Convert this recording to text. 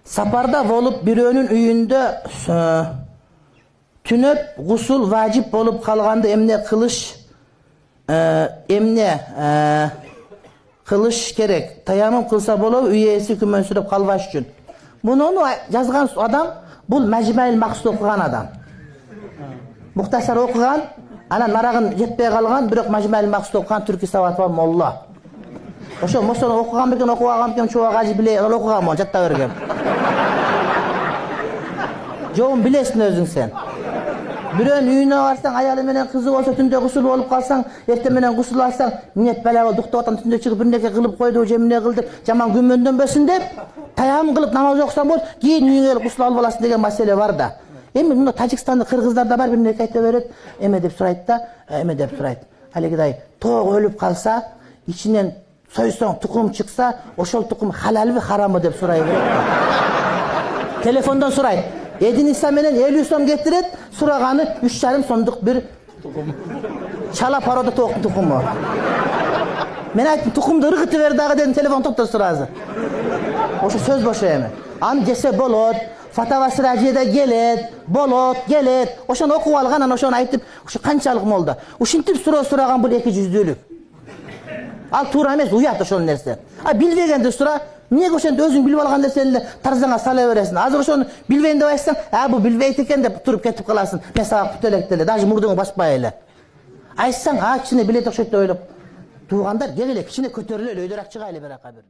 Saparda bolup biröөнүn үйүндө түнөp гусул важип болуп калганды эмне кылыш керек? Таямым кылса болобу, үй ээси күмөнсүрөп калбаш үчүн. Муну жазган адам бул Мәжмәил Максут окуган адам. Мухтасар окуган, анан нарагын жетпей калган, бирок Мәжмәил Максут окуган түрки сабаты бар молла. Ошо мосону окуган бекен, окубаган бекен, чоба кажы биле, окуган мон, жатта бергем. Жоғын билесин өзүң сен. Бирөөнүн үйүнө барсаң, аялы менен кызы болсо түндө гусул болуп калсаң, эртең менен гусул алсаң, минет бала болуп дуктап атам түндө чыгып бир нерсе кылып койду, же эмне кылды, жаман күмөндөнбөсүн деп, таям кылып намаз окусаң болот, кийин үйүңө гусул алып аласың деген маселе бар да. Эми мына Тажикстанда кыргыздарда бар, бир нерсе айта берет, эме деп сурайт да, эме деп сурайт. Алигидай тоог өлүп калса, ичинен сойсоң тукум чыкса, ошол тукум халалбы, харамбы деп сурай берет. Телефондон сурайт. Единица менен 50 сом кетирет, сураганы 3,5 сомдук бир чала порода тооктун тукуму. Мен айттым, тукумду ыргыты бер дагы дедим, телефон токтор суразы. Ошо сөз бошо эми. Аны жесе болот, фатавасы ражида келет, болот, келет. Ошону окуп алган, анан ошону айтып, ошо канчалык молда. Ушинтип сураган бул 200-дүүлүк. Ал туура эмес, уят ошол нерсе. А билбегенди сура, эмнеге ошентип өзүң билип алган нерсени эле тарзаңа сала бересиң. Азыр ошону билбейм деп айтсаң, бул билбейт экен деп туруп кетип каласың. Мен сага күтө элек деле, даже мурдуңу баспай эле. Айтсаң, кичине билет окшойт деп ойлоп. Туугандар, кел эле, кичине көтөрүлө эле, өйдөрак чыгайлы биракка бир.